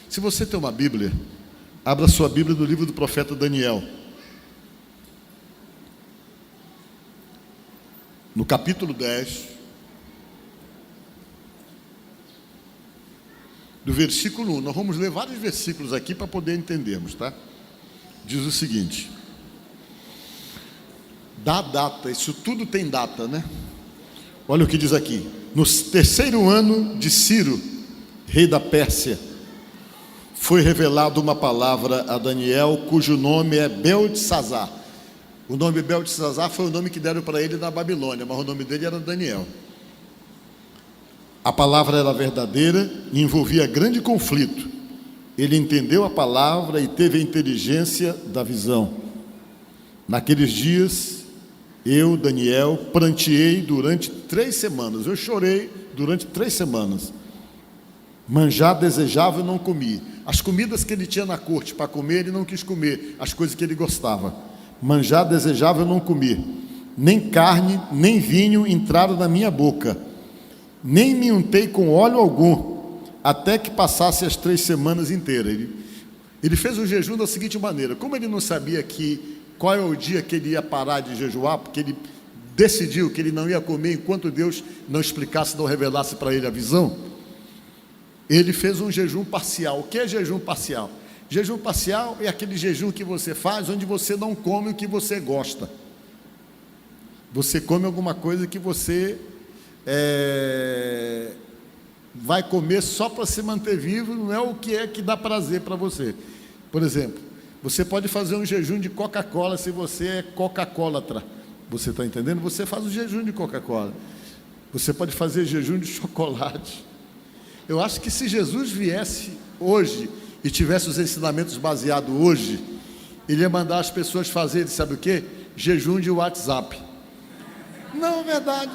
Se você tem uma Bíblia, abra sua Bíblia no livro do profeta Daniel. No capítulo 10, do versículo 1. Nós vamos ler vários versículos aqui para poder entendermos, tá? Diz o seguinte: dá data, isso tudo tem data, né? Olha o que diz aqui: no terceiro ano de Ciro, rei da Pérsia, foi revelada uma palavra a Daniel, cujo nome é Beltesazar. O nome Beltesazar foi o nome que deram para ele na Babilônia, mas o nome dele era Daniel. A palavra era verdadeira e envolvia grande conflito. Ele entendeu a palavra e teve a inteligência da visão. Naqueles dias, eu, Daniel, pranteei durante 3 semanas. Eu chorei durante 3 semanas. Manjar desejava e não comi. As comidas que ele tinha na corte para comer, ele não quis comer. As coisas que ele gostava. Manjar desejava e não comi. Nem carne, nem vinho entraram na minha boca. Nem me untei com óleo algum, até que passasse as 3 semanas inteiras. Ele fez o jejum da seguinte maneira: como ele não sabia qual é o dia que ele ia parar de jejuar, porque ele decidiu que ele não ia comer enquanto Deus não explicasse, não revelasse para ele a visão, ele fez um jejum parcial. O que é jejum parcial? Jejum parcial é aquele jejum que você faz onde você não come o que você gosta. Você come alguma coisa que você vai comer só para se manter vivo, não é o que é que dá prazer para você. Por exemplo, você pode fazer um jejum de Coca-Cola se você é coca-colatra. Você está entendendo? Você faz o jejum de Coca-Cola. Você pode fazer jejum de chocolate. Eu acho que se Jesus viesse hoje e tivesse os ensinamentos baseados hoje, ele ia mandar as pessoas fazerem, sabe o quê? Jejum de WhatsApp. Não, é verdade.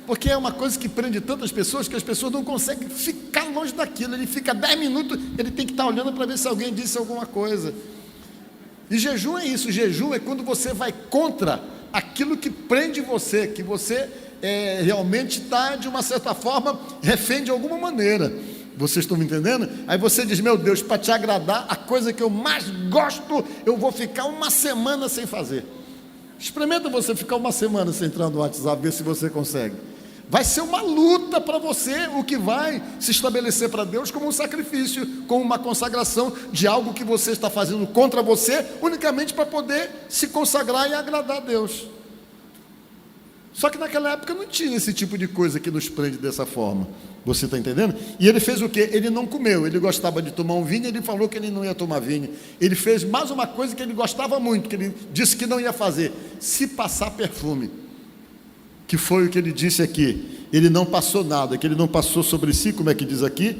Porque é uma coisa que prende tantas pessoas que as pessoas não conseguem ficar longe daquilo. Ele fica 10 minutos, ele tem que estar olhando para ver se alguém disse alguma coisa. E jejum é isso. Jejum é quando você vai contra aquilo que prende você, que você realmente está, de uma certa forma, refém de alguma maneira. Vocês estão me entendendo? Aí você diz: meu Deus, para te agradar, a coisa que eu mais gosto, eu vou ficar 1 semana sem fazer. Experimenta você ficar 1 semana sem entrar no WhatsApp, ver se você consegue. Vai ser uma luta para você, o que vai se estabelecer para Deus como um sacrifício, como uma consagração de algo que você está fazendo contra você, unicamente para poder se consagrar e agradar a Deus. Só que naquela época não tinha esse tipo de coisa que nos prende dessa forma. Você está entendendo? E ele fez o quê? Ele não comeu. Ele gostava de tomar um vinho, ele falou que ele não ia tomar vinho. Ele fez mais uma coisa que ele gostava muito, que ele disse que não ia fazer: se passar perfume. Que foi o que ele disse aqui. Ele não passou nada, que ele não passou sobre si, como é que diz aqui?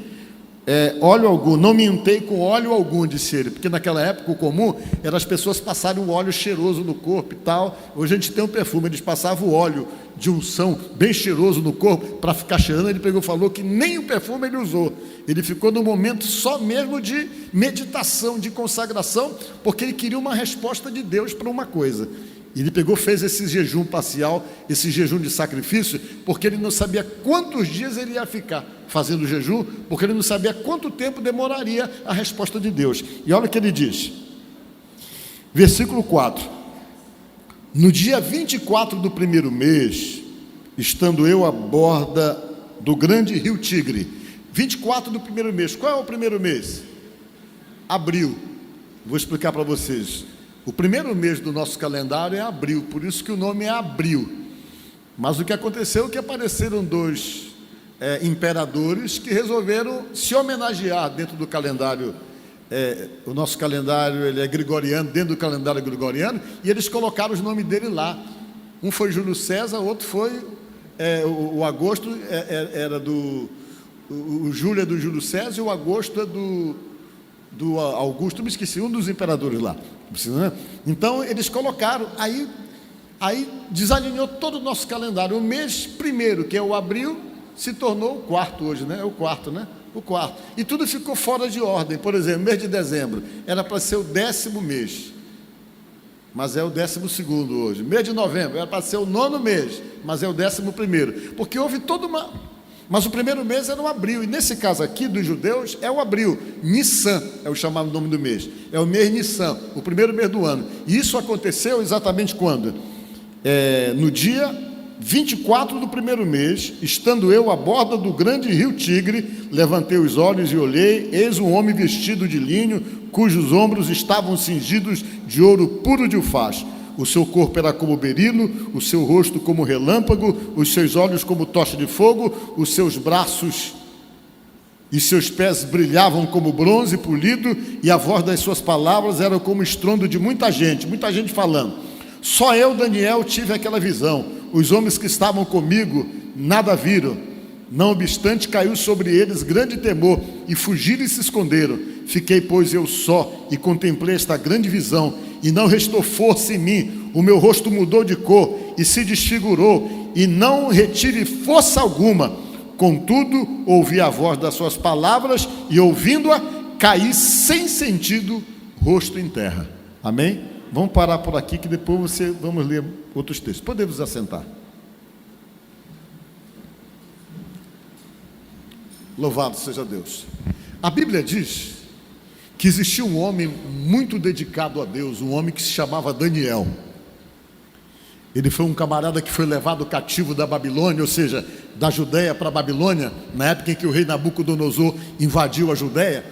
Óleo algum, não me untei com óleo algum, disse ele, porque naquela época o comum era as pessoas passarem um óleo cheiroso no corpo e tal. Hoje a gente tem um perfume, eles passavam o óleo de unção bem cheiroso no corpo para ficar cheirando. Ele pegou e falou que nem o perfume ele usou. Ele ficou num momento só mesmo de meditação, de consagração, porque ele queria uma resposta de Deus para uma coisa. Ele pegou, fez esse jejum parcial, esse jejum de sacrifício, porque ele não sabia quantos dias ele ia ficar fazendo jejum, porque ele não sabia quanto tempo demoraria a resposta de Deus. E olha o que ele diz, versículo 4: no dia 24 do primeiro mês, estando eu à borda do grande rio Tigre. 24 do primeiro mês. Qual é o primeiro mês? Abril. Vou explicar para vocês. O primeiro mês do nosso calendário é abril, por isso que o nome é Abril. Mas o que aconteceu é que apareceram 2 imperadores que resolveram se homenagear dentro do calendário. O nosso calendário ele é gregoriano, dentro do calendário gregoriano, e eles colocaram os nomes dele lá. Um foi Júlio César, outro foi o Agosto, era do... O Júlio é do Júlio César e o Agosto é do Augusto, me esqueci, um dos imperadores lá. Então eles colocaram, aí desalinhou todo o nosso calendário. O mês primeiro, que é o abril, se tornou o 4º hoje, né? É o 4º, né? O 4º. E tudo ficou fora de ordem. Por exemplo, mês de dezembro era para ser o 10º mês, mas é o 12º hoje. Mês de novembro era para ser o 9º mês, mas é o 11º, porque houve toda Mas o primeiro mês era o abril, e nesse caso aqui dos judeus é o abril. Nissan é o chamado nome do mês, é o mês Nissan, o primeiro mês do ano. E isso aconteceu exatamente quando? No dia 24 do primeiro mês, estando eu à borda do grande rio Tigre, levantei os olhos e olhei, eis um homem vestido de linho, cujos ombros estavam cingidos de ouro puro de Ufaz. O seu corpo era como berilo, o seu rosto como relâmpago, os seus olhos como tocha de fogo, os seus braços e seus pés brilhavam como bronze polido, e a voz das suas palavras era como estrondo de muita gente falando. Só eu, Daniel, tive aquela visão. Os homens que estavam comigo nada viram. Não obstante, caiu sobre eles grande temor, e fugiram e se esconderam. Fiquei, pois, eu só, e contemplei esta grande visão, e não restou força em mim. O meu rosto mudou de cor, e se desfigurou, e não retive força alguma. Contudo, ouvi a voz das suas palavras, e ouvindo-a, caí sem sentido, rosto em terra. Amém? Vamos parar por aqui, que depois vamos ler outros textos. Podemos assentar. Louvado seja Deus. A Bíblia diz que existia um homem muito dedicado a Deus, um homem que se chamava Daniel. Ele foi um camarada que foi levado cativo da Babilônia, ou seja, da Judéia para a Babilônia, na época em que o rei Nabucodonosor invadiu a Judéia.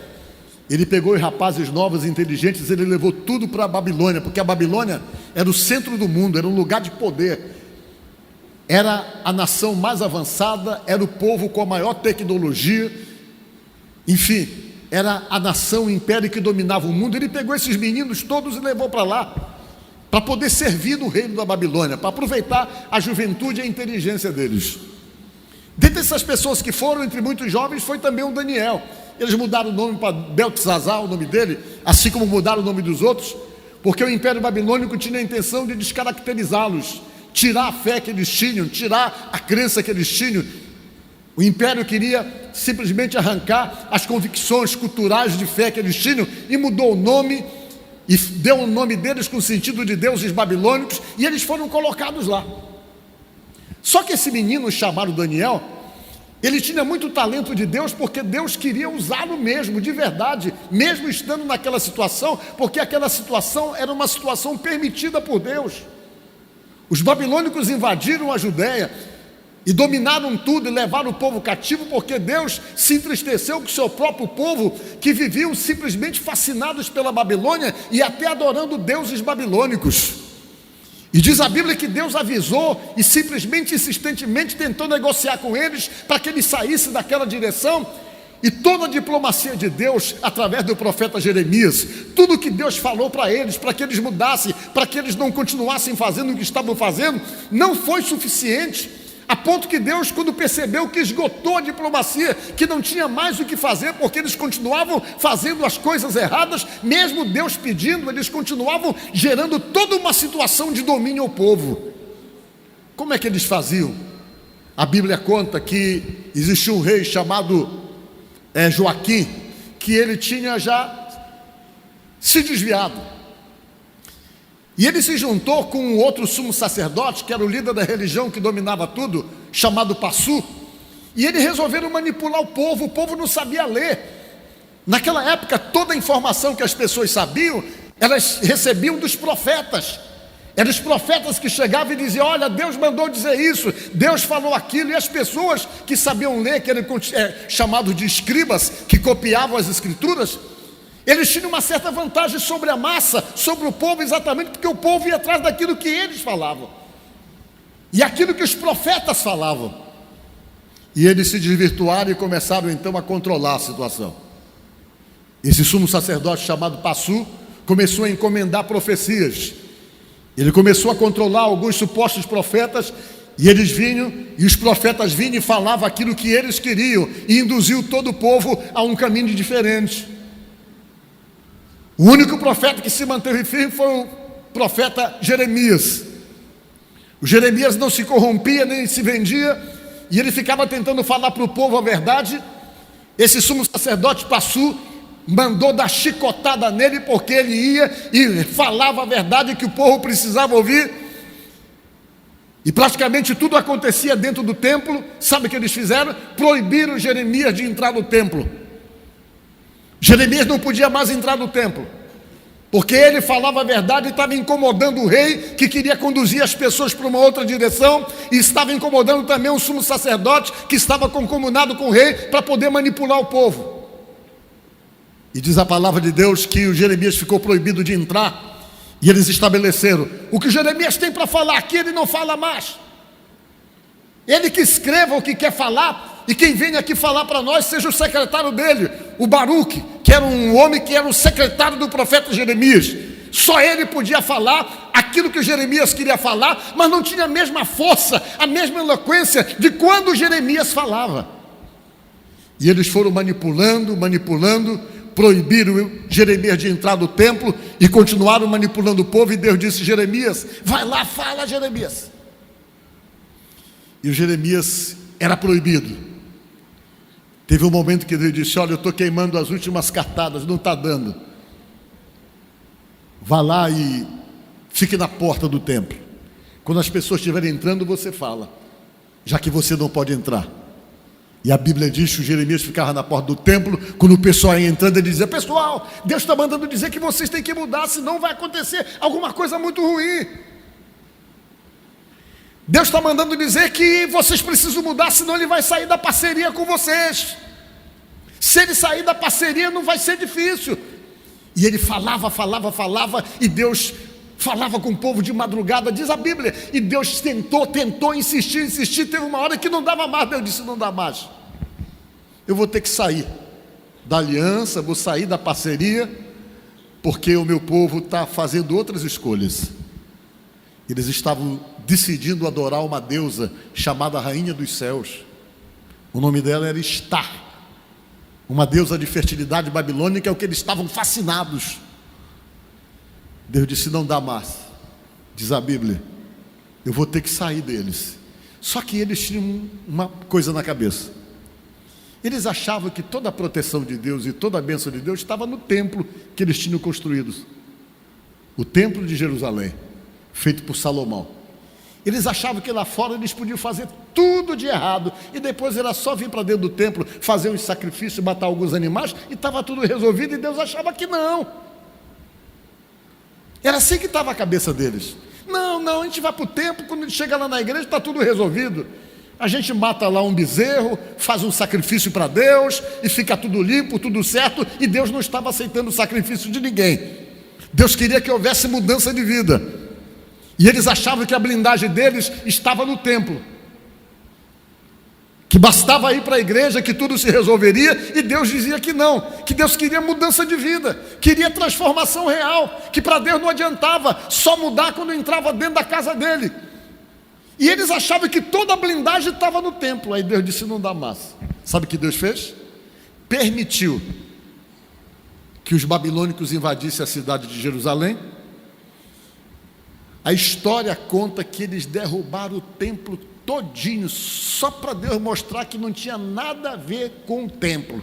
Ele pegou os rapazes novos e inteligentes, ele levou tudo para a Babilônia, porque a Babilônia era o centro do mundo, era um lugar de poder, era a nação mais avançada, era o povo com a maior tecnologia, enfim, era a nação, o império que dominava o mundo. Ele pegou esses meninos todos e levou para lá, para poder servir no reino da Babilônia, para aproveitar a juventude e a inteligência deles. Dentre essas pessoas que foram, entre muitos jovens, foi também o Daniel. Eles mudaram o nome para Beltesazar, o nome dele, assim como mudaram o nome dos outros, porque o Império Babilônico tinha a intenção de descaracterizá-los, tirar a fé que eles tinham, tirar a crença que eles tinham. O Império queria simplesmente arrancar as convicções culturais de fé que eles tinham, e mudou o nome, e deu o nome deles com o sentido de deuses babilônicos, e eles foram colocados lá. Só que esse menino chamado Daniel, ele tinha muito talento de Deus, porque Deus queria usá-lo mesmo, de verdade, mesmo estando naquela situação, porque aquela situação era uma situação permitida por Deus. Os babilônicos invadiram a Judéia e dominaram tudo e levaram o povo cativo, porque Deus se entristeceu com o seu próprio povo, que viviam simplesmente fascinados pela Babilônia e até adorando deuses babilônicos. E diz a Bíblia que Deus avisou e simplesmente, insistentemente tentou negociar com eles para que eles saíssem daquela direção. E toda a diplomacia de Deus, através do profeta Jeremias, tudo que Deus falou para eles, para que eles mudassem, para que eles não continuassem fazendo o que estavam fazendo, não foi suficiente. A ponto que Deus, quando percebeu que esgotou a diplomacia, que não tinha mais o que fazer, porque eles continuavam fazendo as coisas erradas, mesmo Deus pedindo, eles continuavam gerando toda uma situação de domínio ao povo. Como é que eles faziam? A Bíblia conta que existia um rei chamado Joaquim, que ele tinha já se desviado. E ele se juntou com um outro sumo sacerdote, que era o líder da religião que dominava tudo, chamado Passu, e eles resolveram manipular o povo não sabia ler. Naquela época, toda a informação que as pessoas sabiam, elas recebiam dos profetas. Eram os profetas que chegavam e diziam: olha, Deus mandou dizer isso, Deus falou aquilo. E as pessoas que sabiam ler, que eram chamados de escribas, que copiavam as escrituras, eles tinham uma certa vantagem sobre a massa, sobre o povo, exatamente porque o povo ia atrás daquilo que eles falavam e aquilo que os profetas falavam. E eles se desvirtuaram e começaram então a controlar a situação. Esse sumo sacerdote chamado Passu começou a encomendar profecias. Ele começou a controlar alguns supostos profetas, e eles vinham, e os profetas vinham e falavam aquilo que eles queriam, e induziu todo o povo a um caminho diferente. O único profeta que se manteve firme foi o profeta Jeremias. O Jeremias não se corrompia nem se vendia, e ele ficava tentando falar para o povo a verdade. Esse sumo sacerdote Passu mandou dar chicotada nele, porque ele ia e falava a verdade que o povo precisava ouvir. E praticamente tudo acontecia dentro do templo. Sabe o que eles fizeram? Proibiram Jeremias de entrar no templo. Jeremias não podia mais entrar no templo, porque ele falava a verdade e estava incomodando o rei, que queria conduzir as pessoas para uma outra direção, e estava incomodando também o sumo sacerdote, que estava concomunado com o rei, para poder manipular o povo. E diz a palavra de Deus que o Jeremias ficou proibido de entrar, e eles estabeleceram: o que o Jeremias tem para falar aqui, ele não fala mais. Ele que escreva o que quer falar, e quem vem aqui falar para nós seja o secretário dele, o Baruque, que era um homem que era o secretário do profeta Jeremias. Só ele podia falar aquilo que o Jeremias queria falar, mas não tinha a mesma força, a mesma eloquência de quando Jeremias falava. E eles foram manipulando, proibiram Jeremias de entrar no templo e continuaram manipulando o povo. E Deus disse: Jeremias, vai lá, fala, Jeremias. E o Jeremias era proibido. Teve um momento que Deus disse: olha, eu estou queimando as últimas cartadas, não está dando. Vá lá e fique na porta do templo. Quando as pessoas estiverem entrando, você fala, já que você não pode entrar. E a Bíblia diz que o Jeremias ficava na porta do templo. Quando o pessoal ia entrando, ele dizia: pessoal, Deus está mandando dizer que vocês têm que mudar, senão vai acontecer alguma coisa muito ruim. Deus está mandando dizer que vocês precisam mudar, senão ele vai sair da parceria com vocês. Se ele sair da parceria, não vai ser difícil. E ele falava, e Deus falava com o povo de madrugada, diz a Bíblia. E Deus tentou, insistir. Teve uma hora que não dava mais. Deus disse: não dá mais. Eu vou ter que sair da aliança, vou sair da parceria, porque o meu povo está fazendo outras escolhas. Eles estavam decidindo adorar uma deusa chamada Rainha dos Céus. O nome dela era Estar, uma deusa de fertilidade babilônica, é o que eles estavam fascinados. Deus disse: não dá mais. Diz a Bíblia: eu vou ter que sair deles. Só que eles tinham uma coisa na cabeça. Eles achavam que toda a proteção de Deus e toda a bênção de Deus estava no templo que eles tinham construído, o templo de Jerusalém, feito por Salomão. Eles achavam que lá fora eles podiam fazer tudo de errado, e depois era só vir para dentro do templo, fazer uns sacrifícios, matar alguns animais, e estava tudo resolvido. E Deus achava que não. Era assim que estava a cabeça deles. Não, a gente vai para o templo, quando a gente chega lá na igreja está tudo resolvido. A gente mata lá um bezerro, faz um sacrifício para Deus, e fica tudo limpo, tudo certo. E Deus não estava aceitando o sacrifício de ninguém. Deus queria que houvesse mudança de vida. E eles achavam que a blindagem deles estava no templo, que bastava ir para a igreja que tudo se resolveria. E Deus dizia que não, que Deus queria mudança de vida, queria transformação real, que para Deus não adiantava só mudar quando entrava dentro da casa dele. E eles achavam que toda a blindagem estava no templo. Aí Deus disse: não dá mais. Sabe o que Deus fez? Permitiu que os babilônicos invadissem a cidade de Jerusalém. A história conta que eles derrubaram o templo todinho, só para Deus mostrar que não tinha nada a ver com o templo.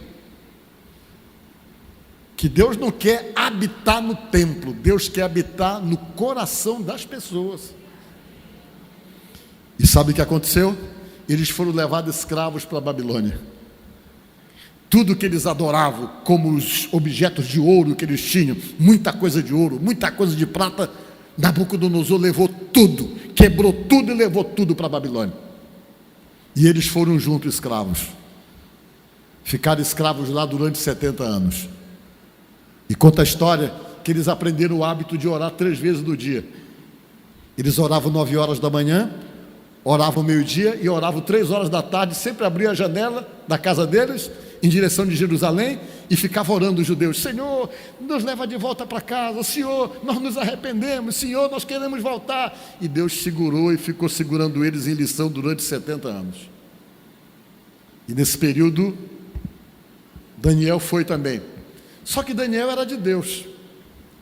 Que Deus não quer habitar no templo, Deus quer habitar no coração das pessoas. E sabe o que aconteceu? Eles foram levados escravos para a Babilônia. Tudo que eles adoravam, como os objetos de ouro que eles tinham, muita coisa de ouro, muita coisa de prata, Nabucodonosor levou tudo, quebrou tudo e levou tudo para a Babilônia. E eles foram juntos escravos. Ficaram escravos lá durante 70 anos. E conta a história que eles aprenderam o hábito de orar 3 vezes no dia. Eles oravam 9 horas da manhã, oravam meio-dia e oravam 3 horas da tarde. Sempre abriam a janela da casa deles em direção de Jerusalém e ficava orando os judeus: Senhor, nos leva de volta para casa. Senhor, nós nos arrependemos. Senhor, nós queremos voltar. E Deus segurou e ficou segurando eles em lição durante 70 anos. E nesse período Daniel foi também. Só que Daniel era de Deus,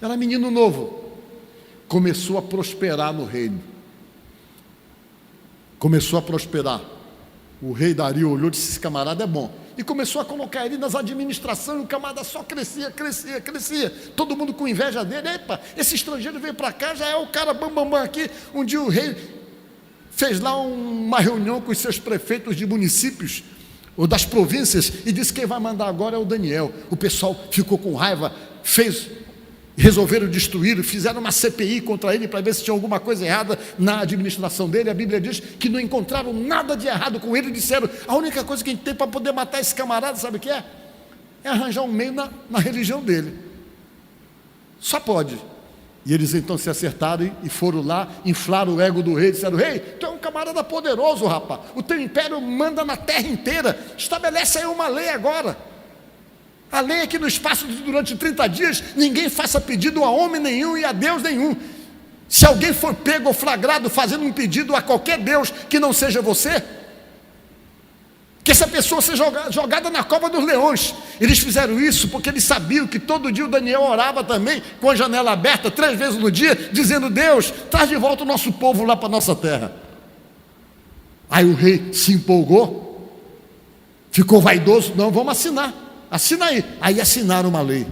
era menino novo. Começou a prosperar no reino. Começou a prosperar. O rei Dario olhou e disse: esse camarada é bom. E começou a colocar ele nas administrações. O camarada só crescia. Todo mundo com inveja dele. Epa, esse estrangeiro veio para cá, já é o cara bambambam aqui. Um dia o rei fez lá uma reunião com os seus prefeitos de municípios, ou das províncias, e disse que quem vai mandar agora é o Daniel. O pessoal ficou com raiva, resolveram destruí-lo, fizeram uma CPI contra ele para ver se tinha alguma coisa errada na administração dele. A Bíblia diz que não encontraram nada de errado com ele, disseram, a única coisa que a gente tem para poder matar esse camarada, sabe o que é? É arranjar um meio na religião dele. Só pode. E eles então se acertaram e foram lá, inflaram o ego do rei, disseram, rei, tu é um camarada poderoso, rapaz, o teu império manda na terra inteira, estabelece aí uma lei agora. A lei é que no espaço de durante 30 dias, ninguém faça pedido a homem nenhum e a Deus nenhum. Se alguém for pego ou flagrado fazendo um pedido a qualquer Deus que não seja você, que essa pessoa seja jogada na cova dos leões. Eles fizeram isso porque eles sabiam que todo dia o Daniel orava também, com a janela aberta, 3 vezes no dia, dizendo, Deus, traz de volta o nosso povo lá para a nossa terra. Aí o rei se empolgou, ficou vaidoso, não, vamos assinar, assina aí. Aí assinaram uma lei.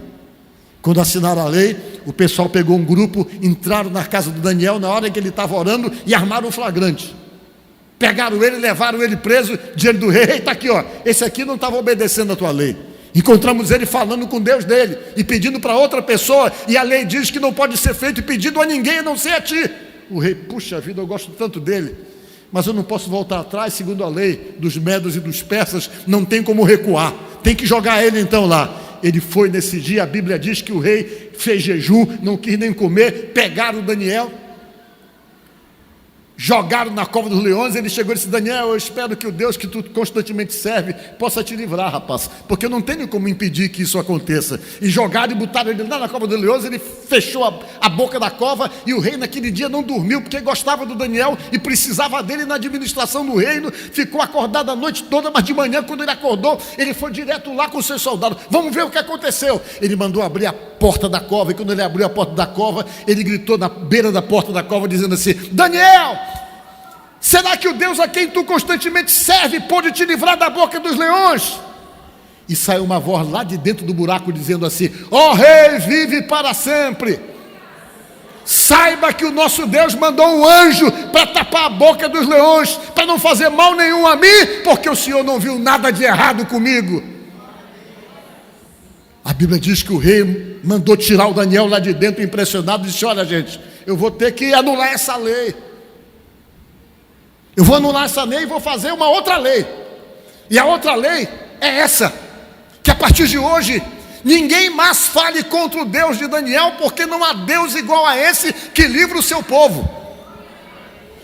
Quando assinaram a lei, o pessoal pegou um grupo, entraram na casa do Daniel, na hora que ele estava orando, e armaram um flagrante. Pegaram ele, levaram ele preso diante do rei. Está aqui, ó, esse aqui não estava obedecendo a tua lei. Encontramos ele falando com Deus dele e pedindo para outra pessoa, e a lei diz que não pode ser feito pedido a ninguém a não ser a ti. O rei, puxa vida, eu gosto tanto dele, mas eu não posso voltar atrás. Segundo a lei dos medos e dos persas, não tem como recuar, tem que jogar ele então lá. Ele foi nesse dia, a Bíblia diz que o rei fez jejum, não quis nem comer, pegaram o Daniel, jogaram na cova dos leões. Ele chegou e disse, Daniel, eu espero que o Deus que tu constantemente serve possa te livrar, rapaz, porque eu não tenho como impedir que isso aconteça. E jogaram e botaram ele lá na cova dos leões. Ele fechou a boca da cova, e o rei naquele dia não dormiu, porque gostava do Daniel e precisava dele na administração do reino. Ficou acordado a noite toda, mas de manhã, quando ele acordou, ele foi direto lá com os seus soldados, vamos ver o que aconteceu. Ele mandou abrir a porta da cova, e quando ele abriu a porta da cova, ele gritou na beira da porta da cova, dizendo assim, Daniel, será que o Deus a quem tu constantemente serve pode te livrar da boca dos leões? E saiu uma voz lá de dentro do buraco dizendo assim, ó rei, vive para sempre. Saiba que o nosso Deus mandou um anjo para tapar a boca dos leões, para não fazer mal nenhum a mim, porque o Senhor não viu nada de errado comigo. A Bíblia diz que o rei mandou tirar o Daniel lá de dentro, impressionado, e disse, olha gente, eu vou ter que anular essa lei. Eu vou anular essa lei e vou fazer uma outra lei. E a outra lei é essa, que a partir de hoje, ninguém mais fale contra o Deus de Daniel, porque não há Deus igual a esse que livra o seu povo.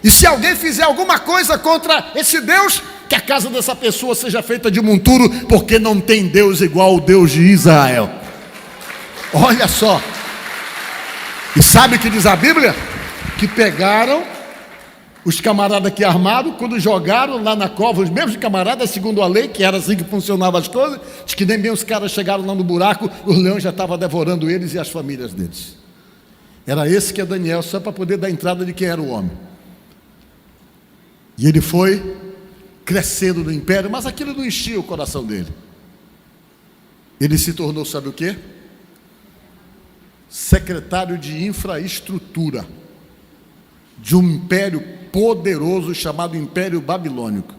E se alguém fizer alguma coisa contra esse Deus, que a casa dessa pessoa seja feita de monturo, porque não tem Deus igual ao Deus de Israel. Olha só. E sabe o que diz a Bíblia? Que pegaram os camaradas que armaram, quando jogaram lá na cova, os mesmos camaradas, segundo a lei, que era assim que funcionavam as coisas, diz que nem bem os caras chegaram lá no buraco, os leões já estavam devorando eles e as famílias deles. Era esse que é Daniel, só para poder dar entrada de quem era o homem. E ele foi crescendo no império, mas aquilo não enchia o coração dele. Ele se tornou, sabe o quê? Secretário de infraestrutura de um império poderoso chamado Império Babilônico.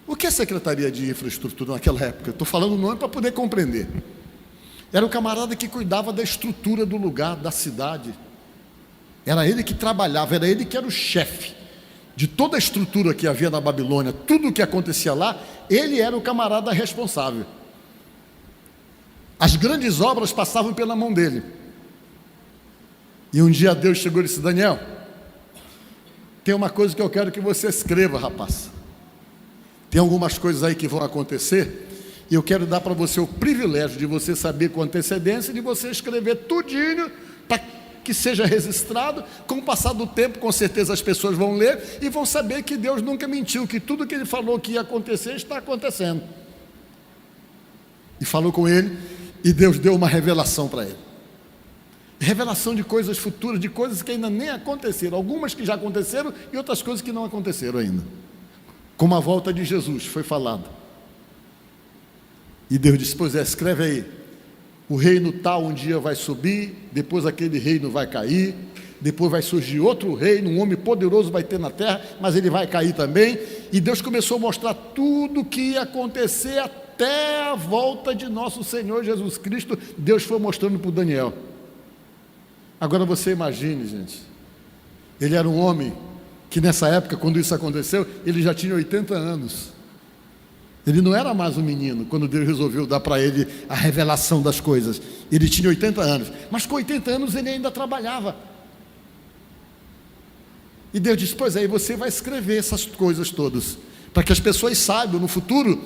O que é Secretaria de Infraestrutura naquela época? Estou falando o nome para poder compreender. Era o camarada que cuidava da estrutura do lugar, da cidade. Era ele que trabalhava, era ele que era o chefe de toda a estrutura que havia na Babilônia. Tudo o que acontecia lá, ele era o camarada responsável. As grandes obras passavam pela mão dele. E um dia Deus chegou e disse, Daniel, tem uma coisa que eu quero que você escreva, rapaz. Tem algumas coisas aí que vão acontecer, e eu quero dar para você o privilégio de você saber com antecedência, de você escrever tudinho, para que seja registrado. Com o passar do tempo, com certeza as pessoas vão ler, e vão saber que Deus nunca mentiu, que tudo que Ele falou que ia acontecer, está acontecendo. E falou com ele, e Deus deu uma revelação para ele. Revelação de coisas futuras, de coisas que ainda nem aconteceram, algumas que já aconteceram e outras coisas que não aconteceram ainda. Como a volta de Jesus foi falado. E Deus disse, pois é, escreve aí, o reino tal um dia vai subir, depois aquele reino vai cair, depois vai surgir outro reino, um homem poderoso vai ter na terra, mas ele vai cair também. E Deus começou a mostrar tudo o que ia acontecer até a volta de nosso Senhor Jesus Cristo. Deus foi mostrando para o Daniel. Agora você imagine, gente, ele era um homem que nessa época, quando isso aconteceu, ele já tinha 80 anos. Ele não era mais um menino, quando Deus resolveu dar para ele a revelação das coisas. Ele tinha 80 anos, mas com 80 anos ele ainda trabalhava. E Deus disse: pois aí você vai escrever essas coisas todas, para que as pessoas saibam no futuro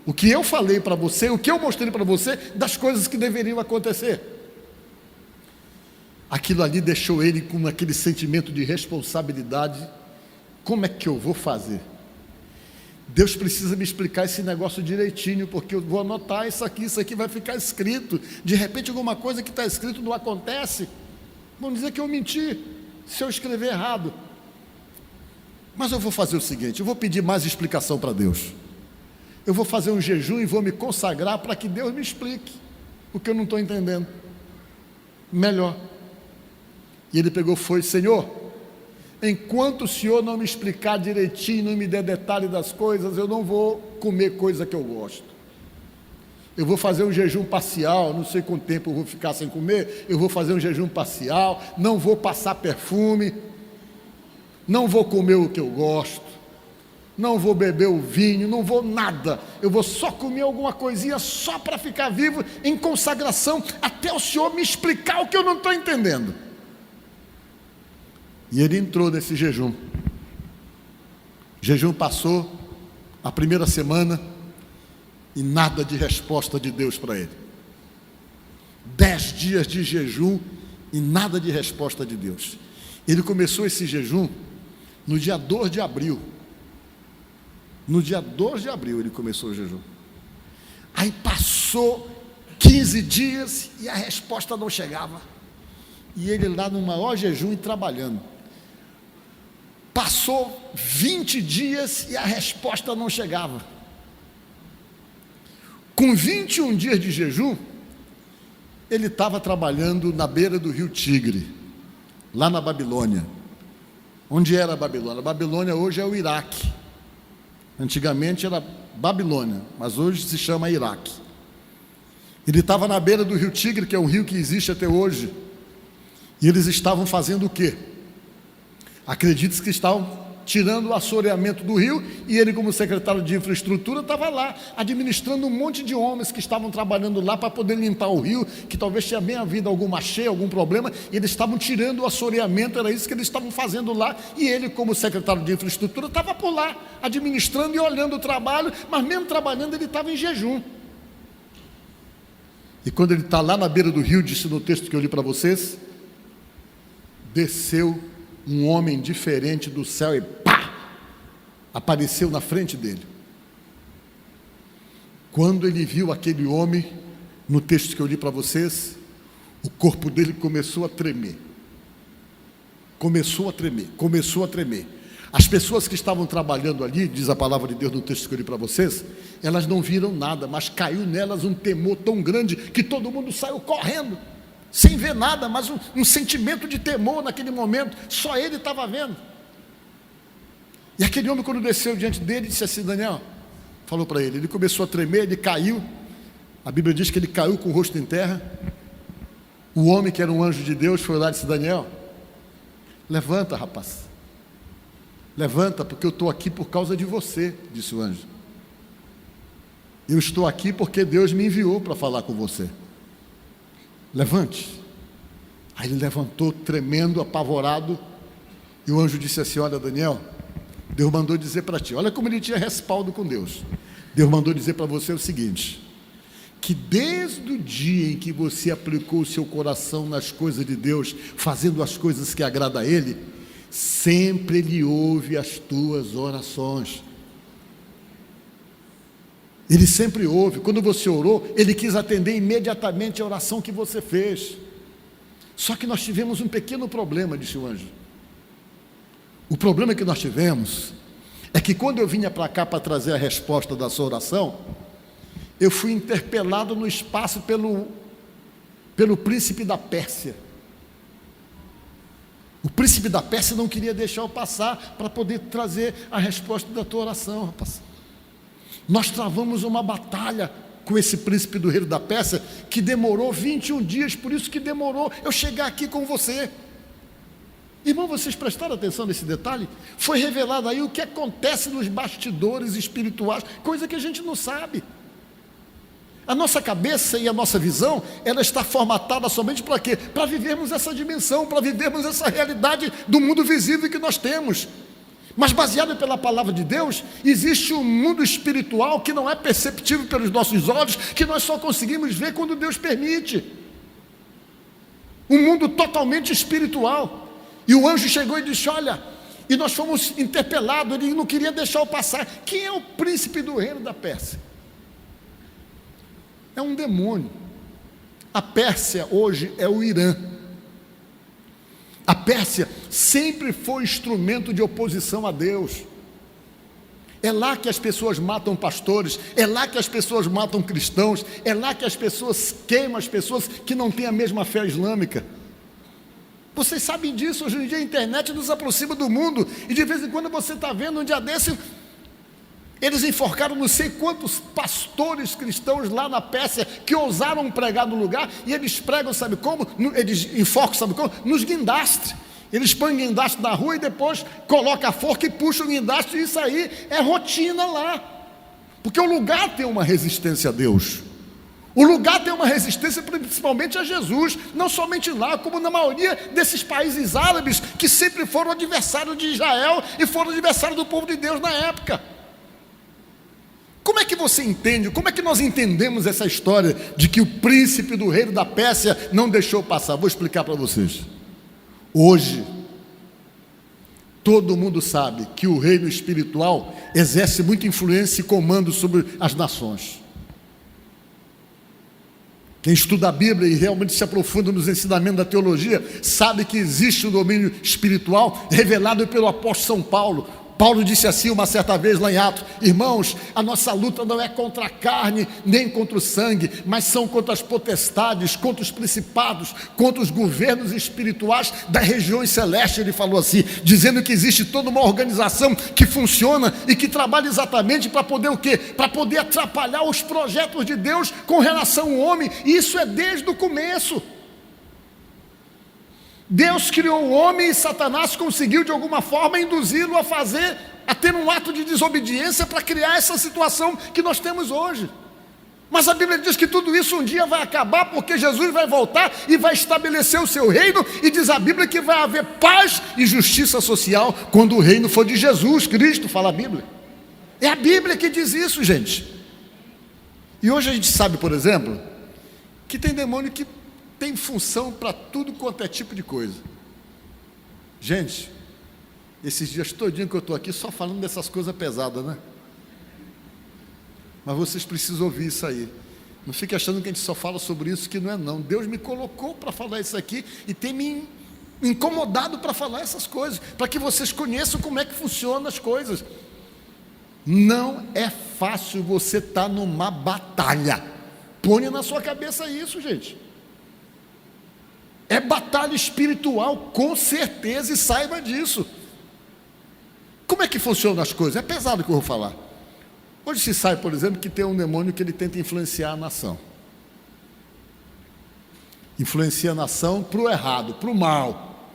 o que eu falei para você, o que eu mostrei para você, das coisas que deveriam acontecer. Aquilo ali deixou ele com aquele sentimento de responsabilidade. Como é que eu vou fazer? Deus precisa me explicar esse negócio direitinho, porque eu vou anotar isso aqui vai ficar escrito. De repente alguma coisa que está escrito não acontece, vão dizer que eu menti, se eu escrever errado. Mas eu vou fazer o seguinte, eu vou pedir mais explicação para Deus. Eu vou fazer um jejum e vou me consagrar para que Deus me explique o que eu não estou entendendo melhor. E ele pegou, foi: Senhor, enquanto o Senhor não me explicar direitinho, não me der detalhe das coisas, eu não vou comer coisa que eu gosto. Eu vou fazer um jejum parcial, não sei quanto tempo eu vou ficar sem comer, eu vou fazer um jejum parcial, não vou passar perfume, não vou comer o que eu gosto, não vou beber o vinho, não vou nada, eu vou só comer alguma coisinha só para ficar vivo em consagração, até o Senhor me explicar o que eu não estou entendendo. E ele entrou nesse jejum. O jejum passou a primeira semana e nada de resposta de Deus para ele. 10 dias de jejum e nada de resposta de Deus. Ele começou esse jejum no dia 2 de abril. No dia 2 de abril ele começou o jejum. Aí passou 15 dias e a resposta não chegava. E ele lá no maior jejum e trabalhando. Passou 20 dias e a resposta não chegava. Com 21 dias de jejum, ele estava trabalhando na beira do rio Tigre, lá na Babilônia. Onde era a Babilônia? A Babilônia hoje é o Iraque. Antigamente era Babilônia, mas hoje se chama Iraque. Ele estava na beira do rio Tigre, que é um rio que existe até hoje. E eles estavam fazendo o quê? Acredite-se que estavam tirando o assoreamento do rio, e ele, como secretário de infraestrutura, estava lá, administrando um monte de homens que estavam trabalhando lá para poder limpar o rio, que talvez tinha bem havido alguma cheia, algum problema, e eles estavam tirando o assoreamento, era isso que eles estavam fazendo lá, e ele, como secretário de infraestrutura, estava por lá, administrando e olhando o trabalho, mas mesmo trabalhando, ele estava em jejum. E quando ele está lá na beira do rio, disse no texto que eu li para vocês, desceu um homem diferente do céu e pá! Apareceu na frente dele. Quando ele viu aquele homem, no texto que eu li para vocês, o corpo dele começou a tremer. Começou a tremer. As pessoas que estavam trabalhando ali, diz a palavra de Deus no texto que eu li para vocês, elas não viram nada, mas caiu nelas um temor tão grande que todo mundo saiu correndo, sem ver nada, mas um sentimento de temor naquele momento, só ele estava vendo. E aquele homem, quando desceu diante dele, disse assim: Daniel, falou para ele começou a tremer, ele caiu, a Bíblia diz que ele caiu com o rosto em terra. O homem, que era um anjo de Deus, foi lá e disse: Daniel, levanta, rapaz, levanta, porque eu estou aqui por causa de você, disse o anjo. Eu estou aqui porque Deus me enviou para falar com você. Levante. Aí ele levantou, tremendo, apavorado, e o anjo disse assim: olha, Daniel, Deus mandou dizer para ti, olha como ele tinha respaldo com Deus. Deus mandou dizer para você o seguinte: que desde o dia em que você aplicou o seu coração nas coisas de Deus, fazendo as coisas que agradam a Ele, sempre Ele ouve as tuas orações. Ele sempre ouve. Quando você orou, Ele quis atender imediatamente a oração que você fez. Só que nós tivemos um pequeno problema, disse o anjo. O problema que nós tivemos é que quando eu vinha para cá para trazer a resposta da sua oração, eu fui interpelado no espaço pelo príncipe da Pérsia. O príncipe da Pérsia não queria deixar eu passar para poder trazer a resposta da tua oração, rapaz. Nós travamos uma batalha com esse príncipe do reino da Pérsia que demorou 21 dias, por isso que demorou eu chegar aqui com você. Irmão, vocês prestaram atenção nesse detalhe? Foi revelado aí o que acontece nos bastidores espirituais, coisa que a gente não sabe. A nossa cabeça e a nossa visão, ela está formatada somente para quê? Para vivermos essa dimensão, para vivermos essa realidade do mundo visível que nós temos. Mas baseado pela palavra de Deus, existe um mundo espiritual que não é perceptível pelos nossos olhos, que nós só conseguimos ver quando Deus permite. Um mundo totalmente espiritual. E o anjo chegou e disse, olha, e nós fomos interpelados, ele não queria deixar eu passar. Quem é o príncipe do reino da Pérsia? É um demônio. A Pérsia hoje é o Irã. A Pérsia sempre foi instrumento de oposição a Deus. É lá que as pessoas matam pastores, é lá que as pessoas matam cristãos, é lá que as pessoas queimam as pessoas que não têm a mesma fé islâmica. Vocês sabem disso, hoje em dia a internet nos aproxima do mundo, e de vez em quando você está vendo, um dia desse, eles enforcaram não sei quantos pastores cristãos lá na Pérsia, que ousaram pregar no lugar, e eles pregam, sabe como? Eles enforcam, sabe como? Nos guindastres. Eles põem guindaste na rua e depois colocam a forca e puxam o guindaste, e isso aí é rotina lá, porque o lugar tem uma resistência a Deus. O lugar tem uma resistência principalmente a Jesus, não somente lá, como na maioria desses países árabes, que sempre foram adversários de Israel e foram adversários do povo de Deus na época. Como é que você entende, como é que nós entendemos essa história de que o príncipe do reino da Pérsia não deixou passar? Vou explicar para vocês. Hoje, todo mundo sabe que o reino espiritual exerce muita influência e comando sobre as nações. Quem estuda a Bíblia e realmente se aprofunda nos ensinamentos da teologia, sabe que existe um domínio espiritual revelado pelo apóstolo São Paulo. Paulo disse assim uma certa vez lá em Atos: irmãos, a nossa luta não é contra a carne, nem contra o sangue, mas são contra as potestades, contra os principados, contra os governos espirituais das regiões celestes. Ele falou assim, dizendo que existe toda uma organização que funciona e que trabalha exatamente para poder o quê? Para poder atrapalhar os projetos de Deus com relação ao homem. E isso é desde o começo. Deus criou o homem e Satanás conseguiu de alguma forma induzi-lo a ter um ato de desobediência para criar essa situação que nós temos hoje. Mas a Bíblia diz que tudo isso um dia vai acabar, porque Jesus vai voltar e vai estabelecer o seu reino, e diz a Bíblia que vai haver paz e justiça social quando o reino for de Jesus Cristo, fala a Bíblia. É a Bíblia que diz isso, gente. E hoje a gente sabe, por exemplo, que tem demônio que tem função para tudo quanto é tipo de coisa. Gente, esses dias todinho que eu estou aqui só falando dessas coisas pesadas, né? Mas vocês precisam ouvir isso aí. Não fique achando que a gente só fala sobre isso, que não é não. Deus me colocou para falar isso aqui e tem me incomodado para falar essas coisas, para que vocês conheçam como é que funcionam as coisas. Não é fácil você estar numa batalha. Ponha na sua cabeça isso, gente. É batalha espiritual, com certeza, e saiba disso. Como é que funcionam as coisas? É pesado o que eu vou falar. Hoje se sabe, por exemplo, que tem um demônio que ele tenta influenciar a nação. Influencia a nação para o errado, para o mal,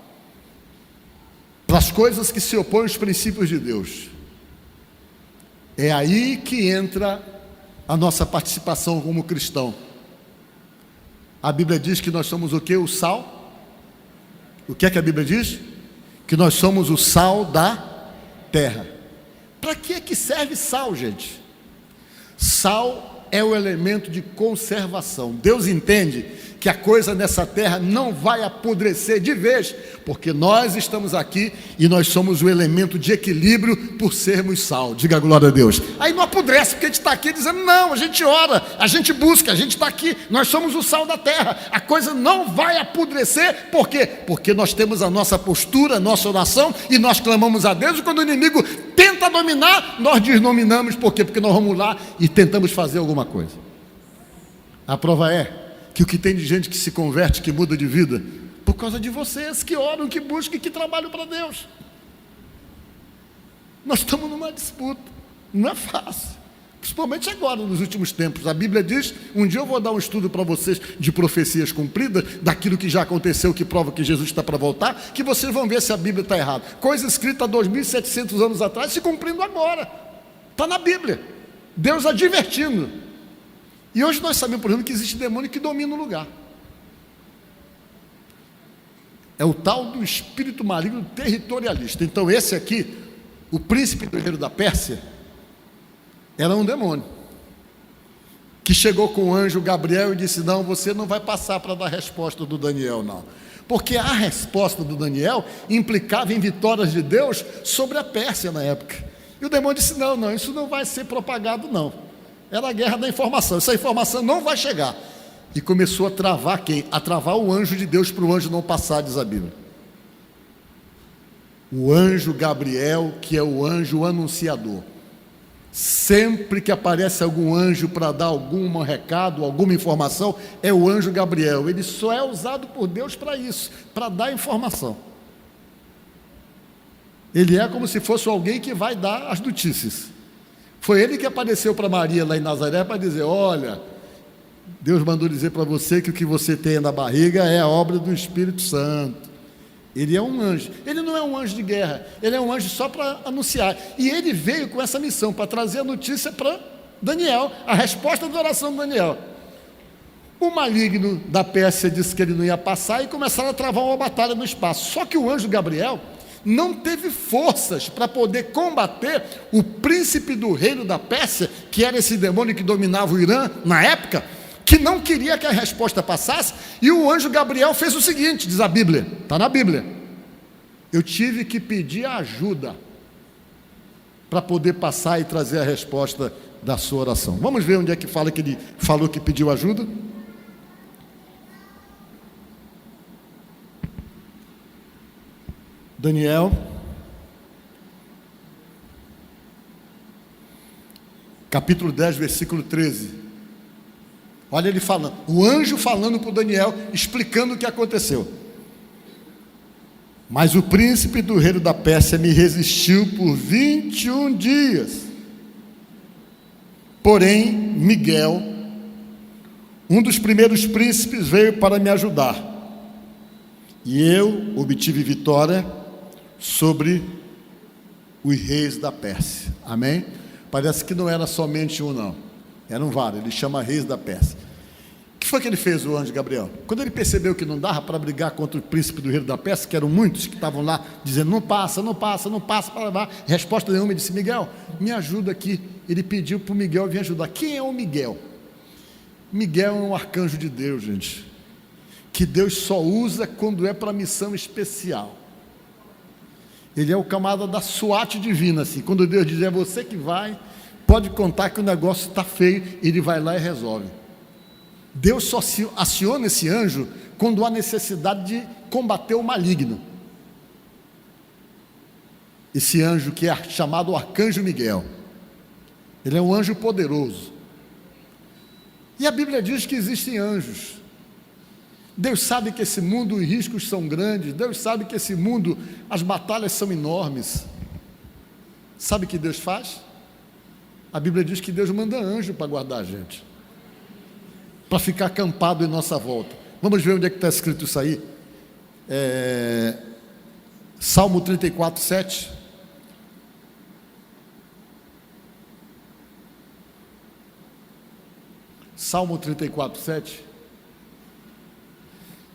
para as coisas que se opõem aos princípios de Deus. É aí que entra a nossa participação como cristão. A Bíblia diz que nós somos o quê? O sal. O que é que a Bíblia diz? Que nós somos o sal da terra. Para que serve sal, gente? Sal é o elemento de conservação. Deus entende que a coisa nessa terra não vai apodrecer de vez, porque nós estamos aqui e nós somos o elemento de equilíbrio por sermos sal. Diga glória a Deus. Aí não apodrece, porque a gente está aqui dizendo, não, a gente ora, a gente busca, a gente está aqui, nós somos o sal da terra. A coisa não vai apodrecer, por quê? Porque nós temos a nossa postura, a nossa oração, e nós clamamos a Deus, e quando o inimigo tenta dominar, nós desnominamos. Por quê? Porque nós vamos lá e tentamos fazer alguma coisa. A prova é que o que tem de gente que se converte, que muda de vida, Por causa de vocês que oram, que buscam e que trabalham para Deus. Nós estamos numa disputa, não é fácil, principalmente agora, nos últimos tempos. A Bíblia diz, um dia eu vou dar um estudo para vocês de profecias cumpridas, daquilo que já aconteceu, que prova que Jesus está para voltar, que vocês vão ver se a Bíblia está errada. Coisa escrita há 2.700 anos atrás, se cumprindo agora, está na Bíblia, Deus advertindo. E hoje nós sabemos, por exemplo, que existe demônio que domina o lugar. É o tal do espírito maligno territorialista. Então esse aqui, o príncipe do reino da Pérsia, era um demônio, que chegou com o anjo Gabriel e disse: não, você não vai passar para dar a resposta do Daniel, não. Porque a resposta do Daniel implicava em vitórias de Deus sobre a Pérsia na época. E o demônio disse: não, isso não vai ser propagado, não. Era a guerra da informação, essa informação não vai chegar. E começou a travar quem? A travar o anjo de Deus, para o anjo não passar, diz a Bíblia. O anjo Gabriel, que é o anjo anunciador. Sempre que aparece algum anjo para dar algum recado, alguma informação, é o anjo Gabriel. Ele só é usado por Deus para isso, para dar informação. Ele é como se fosse alguém que vai dar as notícias. Foi ele que apareceu para Maria lá em Nazaré para dizer: olha, Deus mandou dizer para você que o que você tem na barriga é a obra do Espírito Santo. Ele é um anjo. Ele não é um anjo de guerra, ele é um anjo só para anunciar. E ele veio com essa missão, para trazer a notícia para Daniel, a resposta da oração de Daniel. O maligno da Pérsia disse que ele não ia passar e começaram a travar uma batalha no espaço. Só que o anjo Gabriel não teve forças para poder combater o príncipe do reino da Pérsia, que era esse demônio que dominava o Irã na época, que não queria que a resposta passasse. E o anjo Gabriel fez o seguinte, diz a Bíblia, está na Bíblia: eu tive que pedir ajuda para poder passar e trazer a resposta da sua oração. Vamos ver onde é que fala que ele falou que pediu ajuda? Daniel, capítulo 10, versículo 13. Olha ele falando, o anjo falando para o Daniel, explicando o que aconteceu. Mas o príncipe do reino da Pérsia me resistiu por 21 dias. Porém, Miguel, um dos primeiros príncipes, veio para me ajudar. E eu obtive vitória sobre os reis da Pérsia. Amém? Parece que não era somente um, não. Eram vários, ele chama reis da Pérsia. O que foi que ele fez, o anjo Gabriel? Quando ele percebeu que não dava para brigar contra o príncipe do reino da Pérsia, que eram muitos que estavam lá, dizendo: não passa, para lá. Resposta nenhuma, ele disse: Miguel, me ajuda aqui. Ele pediu para o Miguel vir ajudar. Quem é o Miguel? Miguel é um arcanjo de Deus, gente, que Deus só usa quando é para missão especial. Ele é o camarada da SWAT divina, assim. Quando Deus diz: é você que vai, pode contar que o negócio está feio, ele vai lá e resolve. Deus só aciona esse anjo quando há necessidade de combater o maligno. Esse anjo que é chamado Arcanjo Miguel, ele é um anjo poderoso. E a Bíblia diz que existem anjos. Deus sabe que esse mundo, os riscos são grandes. Deus sabe que esse mundo, as batalhas são enormes. Sabe o que Deus faz? A Bíblia diz que Deus manda anjo para guardar a gente, para ficar acampado em nossa volta. Vamos ver onde é que está escrito isso aí. Salmo 34, 7. Salmo 34, 7.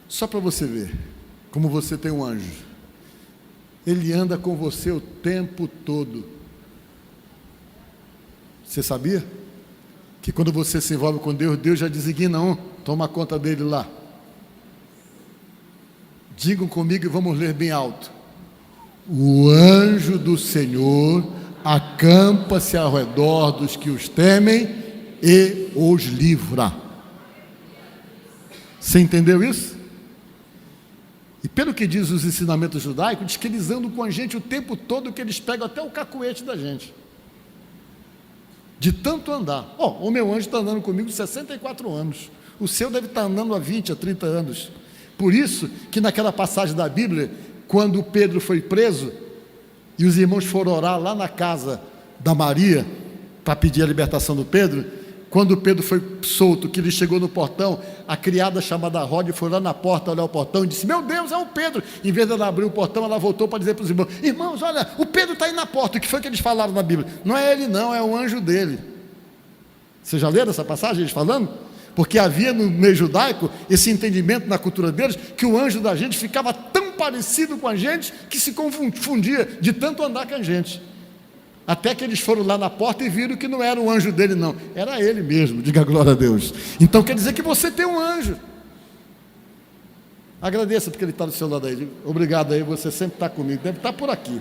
Só para você ver como você tem um anjo. Ele anda com você o tempo todo. Você sabia que quando você se envolve com Deus, Deus já designa um, toma conta dele lá. Digam comigo e vamos ler bem alto: o anjo do Senhor acampa-se ao redor dos que os temem e os livra. Você entendeu isso? E pelo que diz os ensinamentos judaicos, diz que eles andam com a gente o tempo todo, que eles pegam até o cacuete da gente, de tanto andar. O meu anjo está andando comigo 64 anos, o seu deve estar andando há 20, há 30 anos, Por isso que naquela passagem da Bíblia, quando Pedro foi preso, e os irmãos foram orar lá na casa da Maria, para pedir a libertação do Pedro, quando Pedro foi solto, que ele chegou no portão, a criada chamada Rode foi lá na porta olhar o portão e disse: meu Deus, é o Pedro. Em vez de ela abrir o portão, ela voltou para dizer para os irmãos: irmãos, olha, o Pedro está aí na porta. O que foi que eles falaram na Bíblia? Não é ele não, é o anjo dele. Vocês já leram essa passagem, eles falando? Porque havia no meio judaico esse entendimento na cultura deles, que o anjo da gente ficava tão parecido com a gente, que se confundia de tanto andar com a gente. Até que eles foram lá na porta e viram que não era o anjo dele não, era ele mesmo, diga glória a Deus. Então quer dizer que você tem um anjo. Agradeça porque ele está do seu lado aí. Obrigado aí, você sempre está comigo, deve estar por aqui.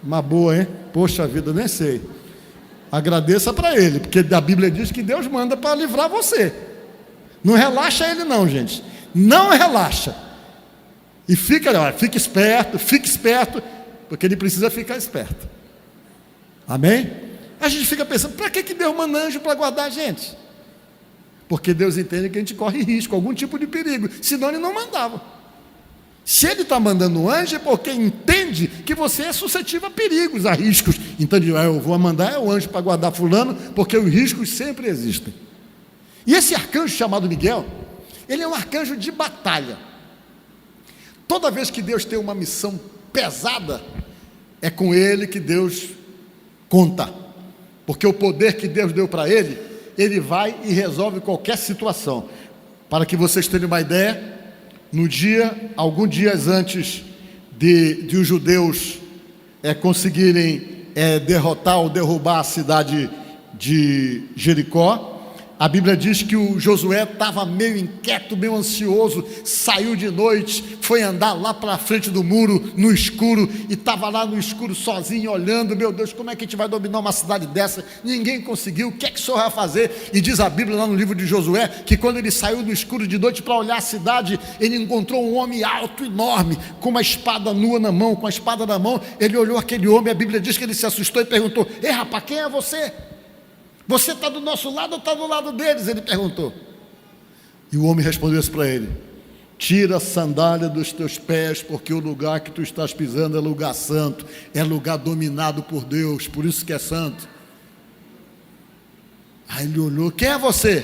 Uma boa, hein? Poxa vida, nem sei. Agradeça para ele, porque a Bíblia diz que Deus manda para livrar você. Não relaxa ele não, gente. Não relaxa. E fique esperto, porque ele precisa ficar esperto. Amém? A gente fica pensando, para que Deus manda anjo para guardar a gente? Porque Deus entende que a gente corre risco, algum tipo de perigo, senão ele não mandava. Se ele está mandando um anjo é porque entende que você é suscetível a perigos, a riscos. Então eu vou mandar o anjo para guardar fulano, porque os riscos sempre existem. E esse arcanjo chamado Miguel, ele é um arcanjo de batalha. Toda vez que Deus tem uma missão pesada, é com ele que Deus conta, porque o poder que Deus deu para ele, ele vai e resolve qualquer situação. Para que vocês tenham uma ideia, alguns dias antes de os judeus conseguirem derrotar ou derrubar a cidade de Jericó, a Bíblia diz que o Josué estava meio inquieto, meio ansioso, saiu de noite, foi andar lá para a frente do muro, no escuro, e estava lá no escuro sozinho, olhando: meu Deus, como é que a gente vai dominar uma cidade dessa? Ninguém conseguiu, o que é que o Senhor vai fazer? E diz a Bíblia lá no livro de Josué, que quando ele saiu no escuro de noite para olhar a cidade, ele encontrou um homem alto, enorme, com uma espada nua na mão, com a espada na mão. Ele olhou aquele homem, a Bíblia diz que ele se assustou e perguntou: ei rapaz, quem é você? Você está do nosso lado ou está do lado deles? Ele perguntou. E o homem respondeu isso para ele: tira a sandália dos teus pés, porque o lugar que tu estás pisando é lugar santo, é lugar dominado por Deus, por isso que é santo. Aí ele olhou: quem é você?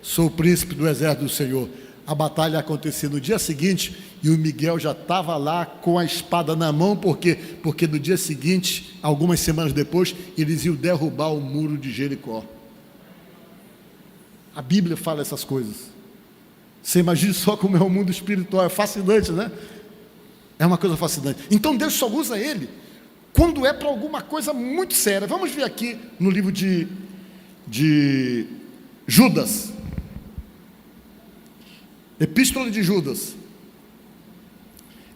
Sou o príncipe do exército do Senhor. A batalha acontecia no dia seguinte, e o Miguel já estava lá com a espada na mão, porque no dia seguinte, algumas semanas depois, eles iam derrubar o muro de Jericó. A Bíblia fala essas coisas. Você imagina só como é o mundo espiritual, é fascinante, né? É uma coisa fascinante. Então Deus só usa ele quando é para alguma coisa muito séria. Vamos ver aqui no livro de Judas, Epístola de Judas,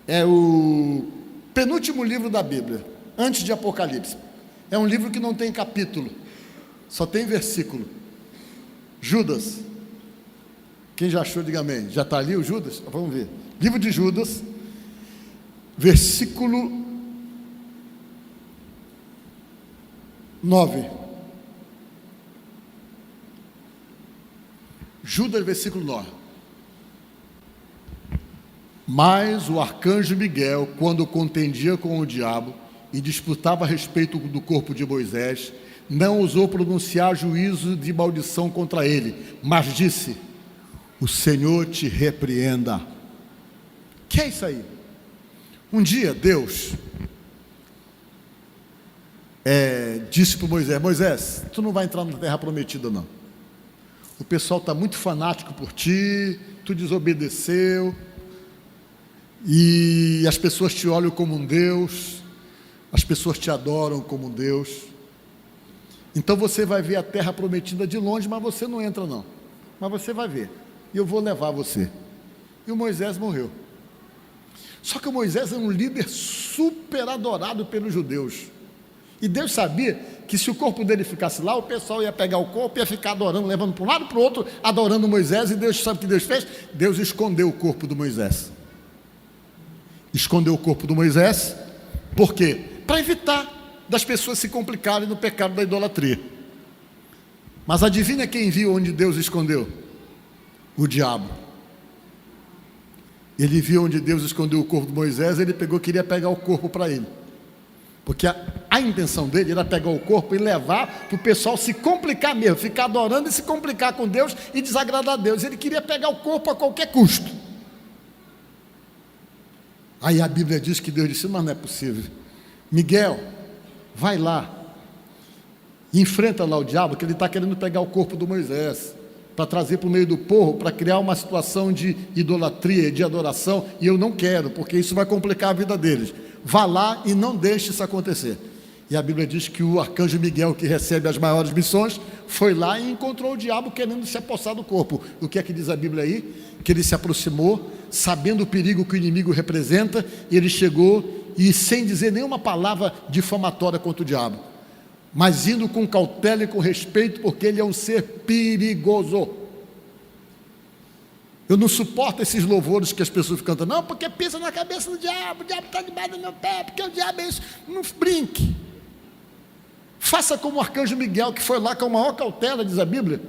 é o penúltimo livro da Bíblia, antes de Apocalipse. É um livro que não tem capítulo, só tem versículo. Judas, quem já achou, diga amém. Já está ali o Judas? Vamos ver. Livro de Judas, versículo 9. Judas, versículo 9. Mas o arcanjo Miguel, quando contendia com o diabo e disputava a respeito do corpo de Moisés, não ousou pronunciar juízo de maldição contra ele, mas disse: o Senhor te repreenda. Que é isso aí? Um dia Deus disse para Moisés: Moisés, tu não vai entrar na terra prometida não. O pessoal está muito fanático por ti, tu desobedeceu, e as pessoas te olham como um Deus, as pessoas te adoram como um Deus. Então você vai ver a terra prometida de longe, mas você não entra não. Mas você vai ver, e eu vou levar você. E o Moisés morreu. Só que o Moisés é um líder super adorado pelos judeus. E Deus sabia que se o corpo dele ficasse lá, o pessoal ia pegar o corpo e ia ficar adorando, levando para um lado e para o outro, adorando Moisés. E Deus sabe o que Deus fez? Deus escondeu o corpo do Moisés. Escondeu o corpo do Moisés, por quê? Para evitar das pessoas se complicarem no pecado da idolatria. Mas adivinha quem viu onde Deus escondeu? O diabo. ele viu onde Deus escondeu o corpo de Moisés, ele queria pegar o corpo para ele. Porque a intenção dele era pegar o corpo e levar para o pessoal se complicar mesmo, ficar adorando e se complicar com Deus e desagradar a Deus. Ele queria pegar o corpo a qualquer custo. Aí a Bíblia diz que Deus disse: mas não é possível. Miguel, vai lá, enfrenta lá o diabo, que ele está querendo pegar o corpo do Moisés, para trazer para o meio do povo, para criar uma situação de idolatria, de adoração, e eu não quero, porque isso vai complicar a vida deles. Vá lá e não deixe isso acontecer. E a Bíblia diz que o arcanjo Miguel, que recebe as maiores missões, foi lá e encontrou o diabo querendo se apossar do corpo. O que é que diz a Bíblia aí? Que ele se aproximou, sabendo o perigo que o inimigo representa, e ele chegou e sem dizer nenhuma palavra difamatória contra o diabo, mas indo com cautela e com respeito, porque ele é um ser perigoso. Eu não suporto esses louvores que as pessoas ficam cantando, não, porque pensa na cabeça do diabo, o diabo está debaixo do meu pé, porque o diabo é isso. Não brinque. Faça como o arcanjo Miguel, que foi lá com a maior cautela, diz a Bíblia,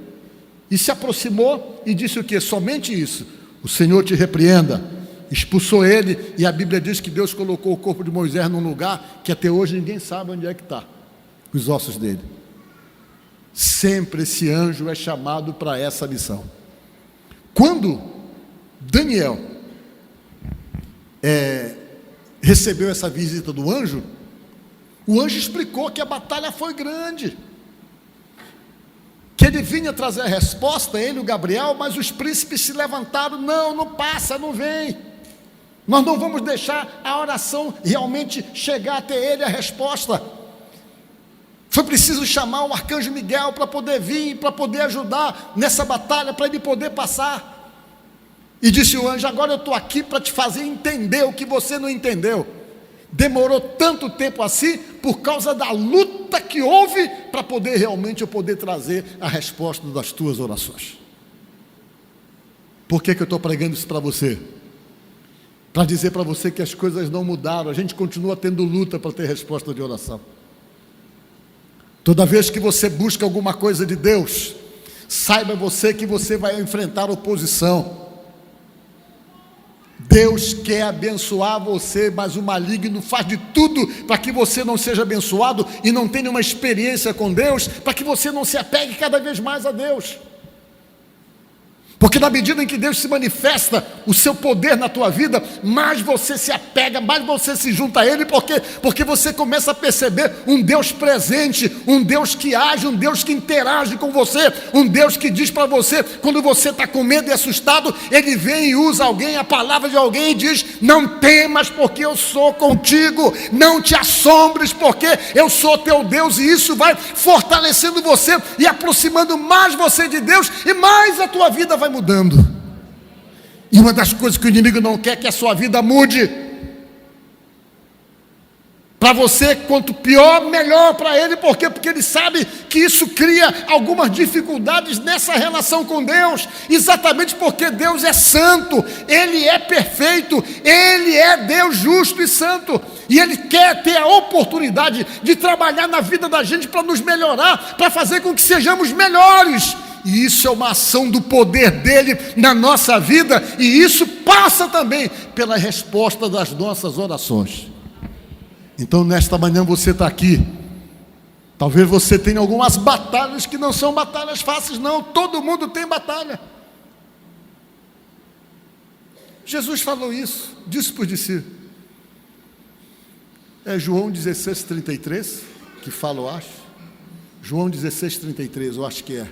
e se aproximou e disse o quê? Somente isso: o Senhor te repreenda. Expulsou ele, e a Bíblia diz que Deus colocou o corpo de Moisés num lugar que até hoje ninguém sabe onde é que está, os ossos dele. Sempre esse anjo é chamado para essa missão. Quando Daniel recebeu essa visita do anjo, o anjo explicou que a batalha foi grande, que ele vinha trazer a resposta, ele e o Gabriel, mas os príncipes se levantaram: não passa, não vem, nós não vamos deixar a oração realmente chegar até ele, a resposta. Foi preciso chamar o arcanjo Miguel para poder vir, para poder ajudar nessa batalha, para ele poder passar. E disse o anjo: agora eu estou aqui para te fazer entender o que você não entendeu. Demorou tanto tempo assim por causa da luta que houve para poder realmente eu poder trazer a resposta das tuas orações. Por que eu estou pregando isso para você? Para dizer para você que as coisas não mudaram, a gente continua tendo luta para ter resposta de oração. Toda vez que você busca alguma coisa de Deus, saiba você que você vai enfrentar oposição. Deus quer abençoar você, mas o maligno faz de tudo para que você não seja abençoado e não tenha uma experiência com Deus, para que você não se apegue cada vez mais a Deus. Porque na medida em que Deus se manifesta o seu poder na tua vida, mais você se apega, mais você se junta a Ele, porque você começa a perceber um Deus presente, um Deus que age, um Deus que interage com você, um Deus que diz para você, quando você está com medo e assustado, Ele vem e usa alguém, a palavra de alguém, e diz: não temas, porque eu sou contigo, não te assombres, porque eu sou teu Deus. E isso vai fortalecendo você e aproximando mais você de Deus, e mais a tua vida vai mudando. E uma das coisas que o inimigo não quer é que a sua vida mude. Para você, quanto pior, melhor para ele. Por quê? Porque ele sabe que isso cria algumas dificuldades nessa relação com Deus, exatamente porque Deus é santo, Ele é perfeito, Ele é Deus justo e santo, e Ele quer ter a oportunidade de trabalhar na vida da gente para nos melhorar, para fazer com que sejamos melhores. E isso é uma ação do poder dele na nossa vida, e isso passa também pela resposta das nossas orações. Então nesta manhã você está aqui, talvez você tenha algumas batalhas que não são batalhas fáceis, não, todo mundo tem batalha. Jesus falou isso, disse por discípulos. É João 16:33 que fala, eu acho. João 16:33, eu acho que é.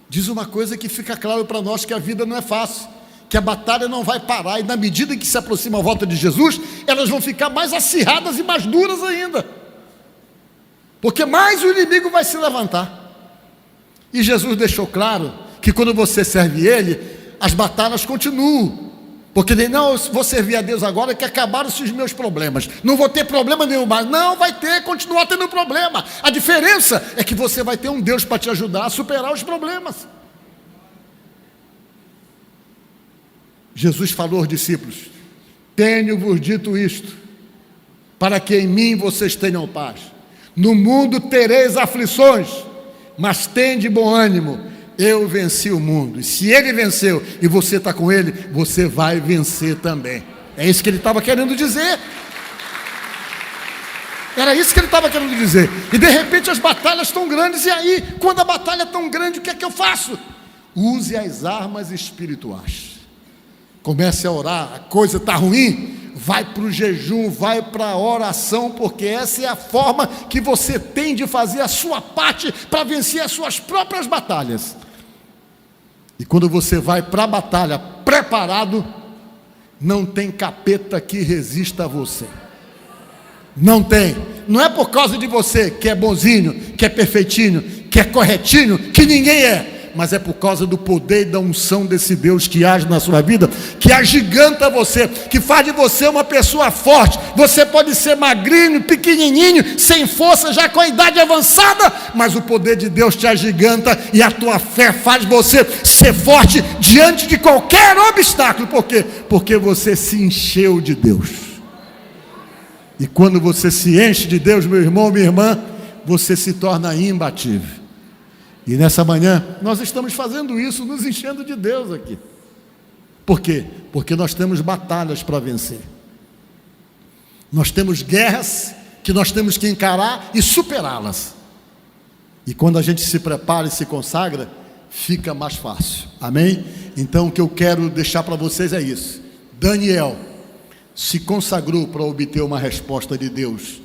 Diz uma coisa que fica claro para nós, que a vida não é fácil, que a batalha não vai parar, e na medida em que se aproxima a volta de Jesus, elas vão ficar mais acirradas e mais duras ainda, porque mais o inimigo vai se levantar. E Jesus deixou claro que quando você serve Ele, as batalhas continuam, porque ele não, vou servir a Deus agora que acabaram-se os meus problemas, não vou ter problema nenhum mais. Não, vai ter, continuar tendo problema. A diferença é que você vai ter um Deus para te ajudar a superar os problemas. Jesus falou aos discípulos: tenho-vos dito isto, para que em mim vocês tenham paz. No mundo tereis aflições, mas tende bom ânimo, eu venci o mundo. E se ele venceu e você está com ele, você vai vencer também. É isso que ele estava querendo dizer. Era isso que ele estava querendo dizer. E de repente as batalhas estão grandes. E aí, quando a batalha é tão grande, o que é que eu faço? Use as armas espirituais. Comece a orar. A coisa está ruim, vai para o jejum, vai para a oração, porque essa é a forma que você tem de fazer a sua parte para vencer as suas próprias batalhas. E quando você vai para a batalha preparado, não tem capeta que resista a você. Não tem. Não é por causa de você que é bonzinho, que é perfeitinho, que é corretinho, que ninguém é, mas é por causa do poder e da unção desse Deus que age na sua vida, que agiganta você, que faz de você uma pessoa forte. Você pode ser magrinho, pequenininho, sem força, já com a idade avançada, mas o poder de Deus te agiganta e a tua fé faz você ser forte diante de qualquer obstáculo. Por quê? Porque você se encheu de Deus. E quando você se enche de Deus, meu irmão, minha irmã, você se torna imbatível. E nessa manhã, nós estamos fazendo isso, nos enchendo de Deus aqui. Por quê? Porque nós temos batalhas para vencer. Nós temos guerras que nós temos que encarar e superá-las. E quando a gente se prepara e se consagra, fica mais fácil. Amém? Então o que eu quero deixar para vocês é isso. Daniel se consagrou para obter uma resposta de Deus.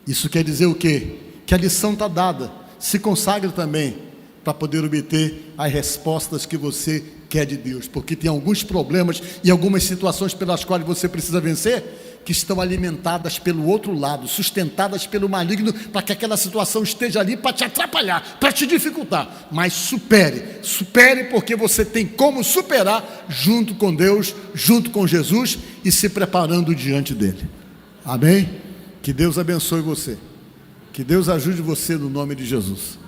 Isso quer dizer o quê? Que a lição está dada. Se consagre também para poder obter as respostas que você quer de Deus, porque tem alguns problemas e algumas situações pelas quais você precisa vencer, que estão alimentadas pelo outro lado, sustentadas pelo maligno, para que aquela situação esteja ali para te atrapalhar, para te dificultar. Mas supere, porque você tem como superar junto com Deus, junto com Jesus e se preparando diante dele. Amém? Que Deus abençoe você, que Deus ajude você no nome de Jesus.